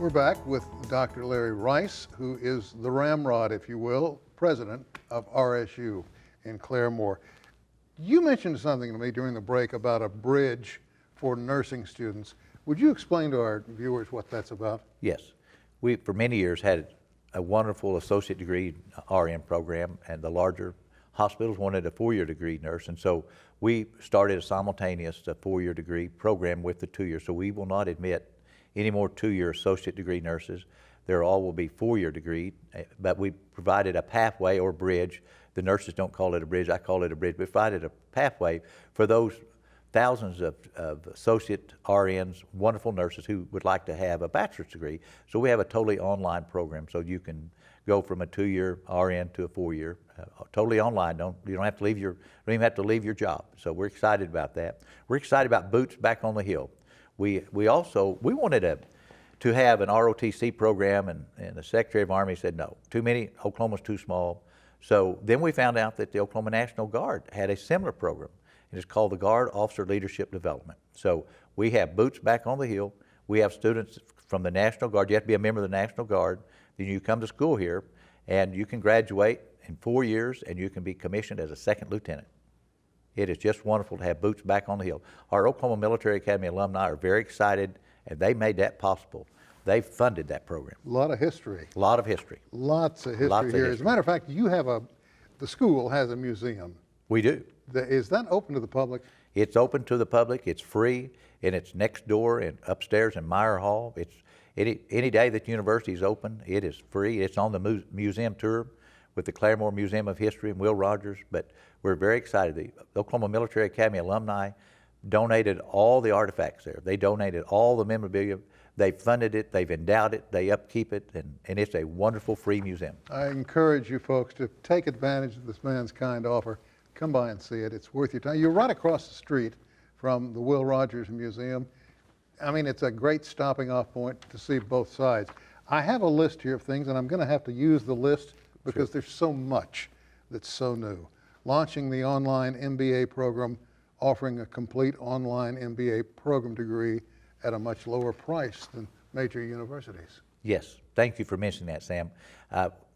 We're back with Dr. Larry Rice, who is the ramrod, if you will, president of RSU in Claremore. You mentioned something to me during the break about a bridge for nursing students. Would you explain to our viewers what that's about? Yes. We, for many years, had a wonderful associate degree RN program, and the larger hospitals wanted a four-year degree nurse, and so we started a simultaneous four-year degree program with the two-year. So we will not admit any more two-year associate degree nurses. They're all will be four-year degree, but we provided a pathway or bridge. The nurses don't call it a bridge, I call it a bridge. We provided a pathway for those thousands of associate RNs, wonderful nurses who would like to have a bachelor's degree. So we have a totally online program, so you can go from a two-year RN to a four-year, totally online. You don't have to leave don't even have to leave your job. So we're excited about that. We're excited about boots back on the hill. We wanted to have an ROTC program, and the Secretary of Army said no, too many, Oklahoma's too small. So then we found out that the Oklahoma National Guard had a similar program. It is called the Guard Officer Leadership Development. So we have boots back on the hill. We have students from the National Guard. You have to be a member of the National Guard. Then you come to school here, and you can graduate in 4 years, and you can be commissioned as a second lieutenant. It is just wonderful to have boots back on the hill. Our Oklahoma Military Academy alumni are very excited, and they made that possible. They funded that program. A lot of history. A lot of history. Lots of history here. As a matter of fact, you have the school has a museum. We do. Is that open to the public? It's open to the public. It's free, and it's next door and upstairs in Meyer Hall. It's any day that the university is open, it is free. It's on the museum tour with the Claremore Museum of History and Will Rogers, but we're very excited. The Oklahoma Military Academy alumni donated all the artifacts there. They donated all the memorabilia. They funded it, they've endowed it, they upkeep it, and it's a wonderful free museum. I encourage you folks to take advantage of this man's kind offer. Come by and see it. It's worth your time. You're right across the street from the Will Rogers Museum. I mean, it's a great stopping off point to see both sides. I have a list here of things, and I'm going to have to use the list because there's so much that's so new. Launching the online MBA program, offering a complete online MBA program degree at a much lower price than major universities. Yes, thank you for mentioning that, Sam.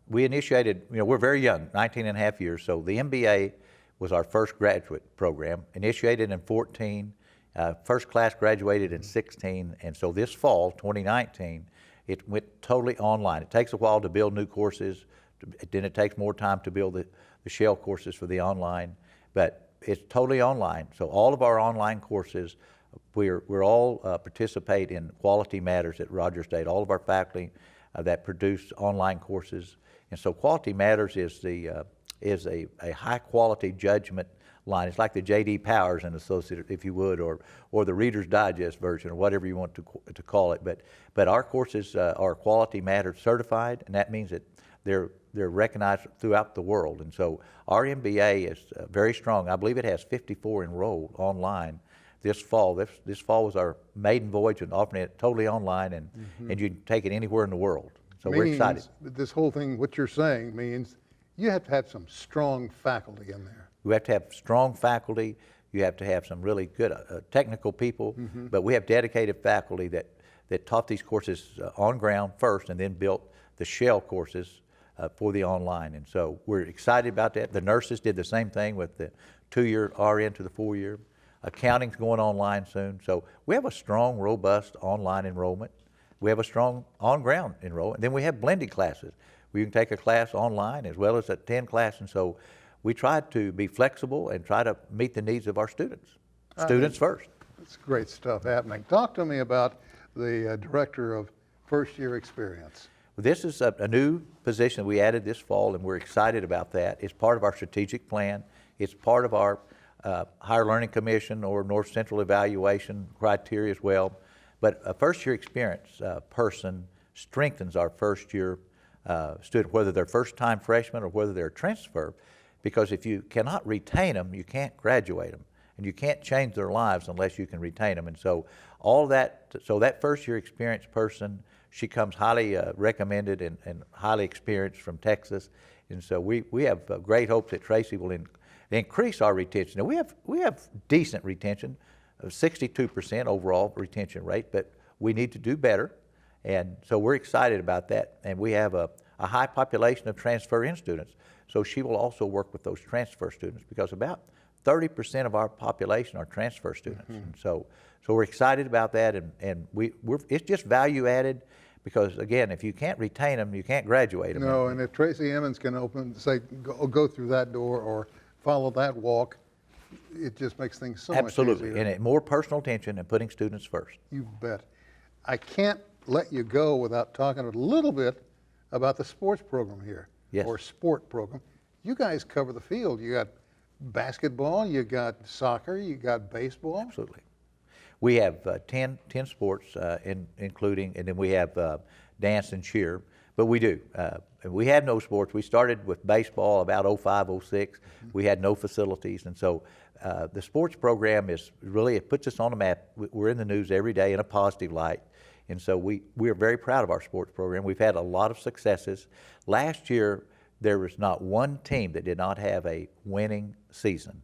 We initiated, we're very young, 19 and a half years, so the MBA was our first graduate program, initiated in 14, first class graduated in 16, and so this fall, 2019, it went totally online. It takes a while to build new courses, then it takes more time to build the shell courses for the online, but it's totally online. So all of our online courses, we're all participate in Quality Matters at Rogers State. All of our faculty that produce online courses, and so Quality Matters is a high quality judgment line. It's like the J.D. Powers and Associates, if you would, or the Reader's Digest version, or whatever you want to call it. But our courses are Quality Matters certified, and that means that they're recognized throughout the world. And so our MBA is very strong. I believe it has 54 enrolled online this fall. This fall was our maiden voyage and offering it totally online, and you can take it anywhere in the world. So we're excited. This whole thing, what you're saying means you have to have some strong faculty in there. You have to have strong faculty. You have to have some really good technical people, but we have dedicated faculty that taught these courses on ground first and then built the shell courses for the online. And so we're excited about that. The nurses did the same thing with the 2-year RN to the 4-year. Accounting's going online soon. So we have a strong, robust online enrollment. We have a strong on-ground enrollment. Then we have blended classes where you can take a class online as well as a 10 class. And so we try to be flexible and try to meet the needs of our students. Students first. It's great stuff happening. Talk to me about the Director of First-Year Experience. This is a new position we added this fall, and we're excited about that. It's part of our strategic plan. It's part of our Higher Learning Commission or North Central evaluation criteria as well. But a first-year experience person strengthens our first-year student, whether they're first-time freshmen or whether they're a transfer, because if you cannot retain them, you can't graduate them, and you can't change their lives unless you can retain them. And so that first-year experienced person, she comes highly recommended and highly experienced from Texas. And so we have great hopes that Tracy will increase our retention. Now we have decent retention, 62% overall retention rate, but we need to do better. And so we're excited about that. And we have a high population of transfer-in students. So she will also work with those transfer students because about 30% of our population are transfer students. And so we're excited about that, and it's just value added because, again, if you can't retain them, you can't graduate them. No, and if Tracy Emmons can go through that door or follow that walk, it just makes things so much easier. Absolutely, and more personal attention and putting students first. You bet. I can't let you go without talking a little bit about the sports program here. Yes. Or sport program. You guys cover the field. You got basketball, you got soccer, you got baseball. Absolutely. We have 10 sports, including, and then we have dance and cheer. But we do. We had no sports. We started with baseball about 05, 06. We had no facilities. And so the sports program is really, it puts us on the map. We're in the news every day in a positive light. And so we are very proud of our sports program. We've had a lot of successes. Last year, there was not one team that did not have a winning season.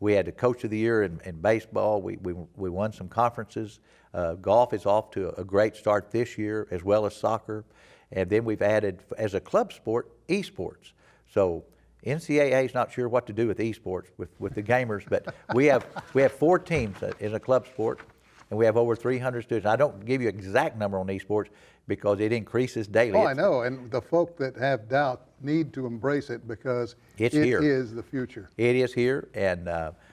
We had the Coach of the Year in baseball. We won some conferences. Golf is off to a great start this year, as well as soccer. And then we've added, as a club sport, esports. So NCAA is not sure what to do with esports, with the gamers, but we have 4 teams in a club sport, and we have over 300 students. I don't give you an exact number on esports because it increases daily. Oh, I know, and the folk that have doubt need to embrace it because It's it here. is the future. It is here, and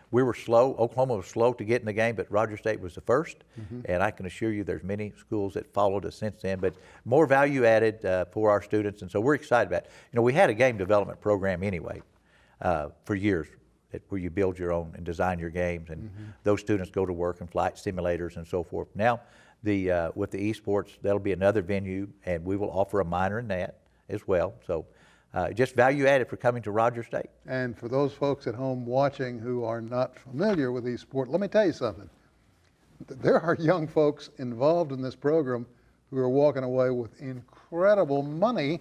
we were slow. Oklahoma was slow to get in the game, but Rogers State was the first. And I can assure you there's many schools that followed us since then, but more value added for our students, and so we're excited about it. You know, we had a game development program anyway for years where you build your own and design your games, and those students go to work in flight simulators and so forth. Now, with the esports, that'll be another venue, and we will offer a minor in that as well. So just value added for coming to Rogers State. And for those folks at home watching who are not familiar with esports, let me tell you something. There are young folks involved in this program who are walking away with incredible money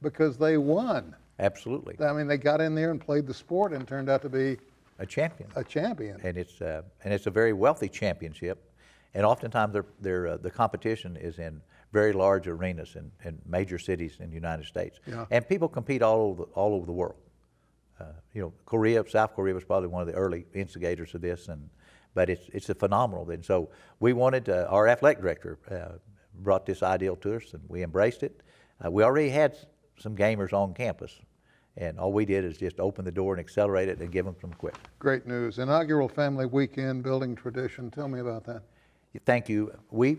because they won. Absolutely. I mean, they got in there and played the sport and turned out to be A champion. a champion. And it's a very wealthy championship, and oftentimes the competition is in very large arenas in major cities in the United States. Yeah. And people compete all over the world. You know, South Korea was probably one of the early instigators of this, but it's a phenomenal. And so we wanted, our athletic director brought this ideal to us, and we embraced it. We already had some gamers on campus, and all we did is just open the door and accelerate it and give them some equipment. Great news. Inaugural Family Weekend, building tradition. Tell me about that. Thank you. We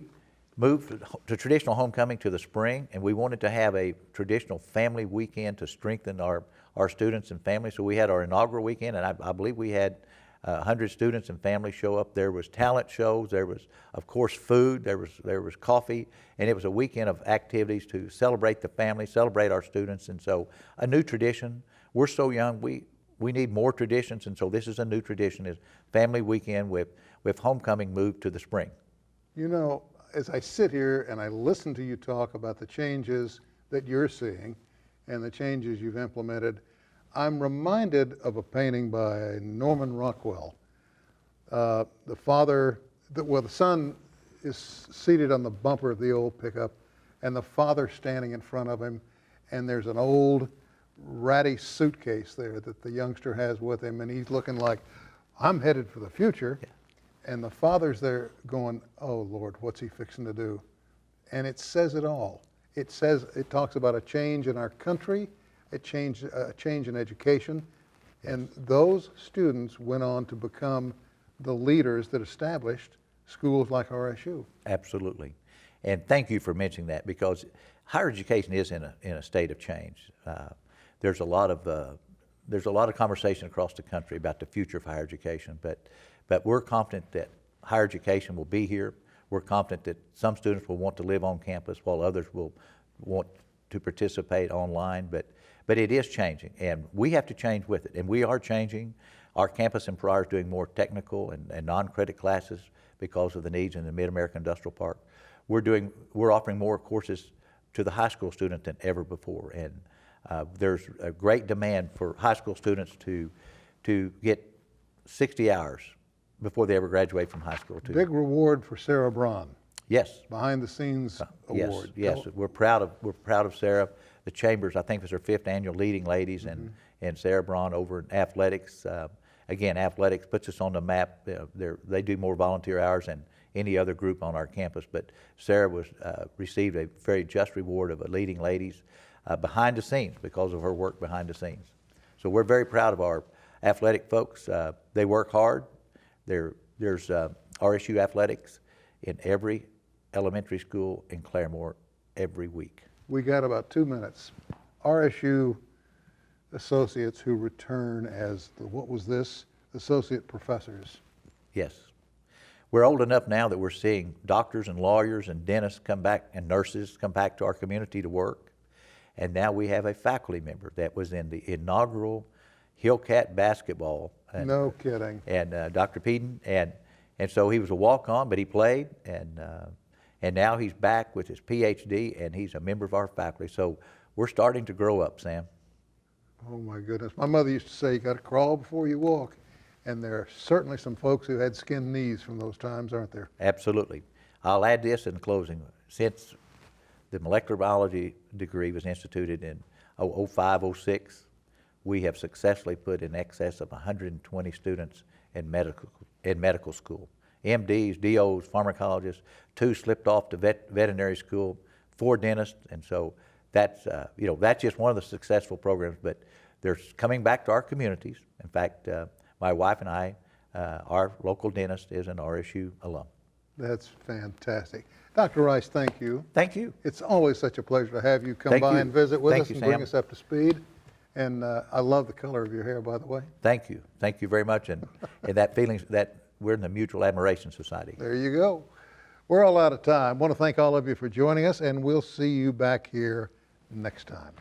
moved to traditional homecoming to the spring, and we wanted to have a traditional family weekend to strengthen our students and families. So we had our inaugural weekend, and I believe we had 100 students and families show up. There was talent shows. There was, of course, food. There was coffee, and it was a weekend of activities to celebrate the family, celebrate our students, and so a new tradition. We're so young. We need more traditions, and so this is a new tradition: is family weekend with homecoming moved to the spring. You know, as I sit here and I listen to you talk about the changes that you're seeing and the changes you've implemented, I'm reminded of a painting by Norman Rockwell. The son is seated on the bumper of the old pickup, and the father standing in front of him, and there's an old ratty suitcase there that the youngster has with him, and he's looking like, I'm headed for the future. Yeah. And the father's there going, oh Lord, what's he fixing to do? And it says it all. It talks about a change in our country, a change in education, and those students went on to become the leaders that established schools like RSU. Absolutely. And thank you for mentioning that, because higher education is in a state of change. There's a lot of conversation across the country about the future of higher education, but we're confident that higher education will be here. We're confident that some students will want to live on campus while others will want to participate online, but it is changing, and we have to change with it, and we are changing. Our campus in Pryor is doing more technical and non-credit classes because of the needs in the Mid-America Industrial Park. We're offering more courses to the high school student than ever before, and there's a great demand for high school students to get 60 hours before they ever graduate from high school. Big reward for Sarah Braun. Yes. Behind the scenes award. Yes, we're proud of Sarah. The Chambers, I think, was her 5th annual Leading Ladies, and Sarah Braun over in athletics. Again, athletics puts us on the map. They do more volunteer hours than any other group on our campus, but Sarah received a very just reward of a Leading Ladies behind the scenes because of her work behind the scenes. So we're very proud of our athletic folks. They work hard. There's RSU athletics in every elementary school in Claremore every week. We got about 2 minutes. RSU associates who return as associate professors. Yes. We're old enough now that we're seeing doctors and lawyers and dentists come back and nurses come back to our community to work. And now we have a faculty member that was in the inaugural Hillcat basketball. No kidding. And Dr. Peden, and so he was a walk-on, but he played, and now he's back with his PhD, and he's a member of our faculty. So we're starting to grow up, Sam. Oh my goodness. My mother used to say, you got to crawl before you walk. And there are certainly some folks who had skinned knees from those times, aren't there? Absolutely. I'll add this in closing. Since the molecular biology degree was instituted in 05, 06, we have successfully put in excess of 120 students in medical school. MDs, DOs, pharmacologists, 2 slipped off to veterinary school, 4 dentists, and so that's just one of the successful programs, but they're coming back to our communities. In fact, my wife and I, our local dentist is an RSU alum. That's fantastic. Dr. Rice, thank you. Thank you. It's always such a pleasure to have you come by and visit with us and bring us up to speed. And I love the color of your hair, by the way. Thank you. Thank you very much. And that feeling that we're in the Mutual Admiration Society. There you go. We're all out of time. I want to thank all of you for joining us, and we'll see you back here next time.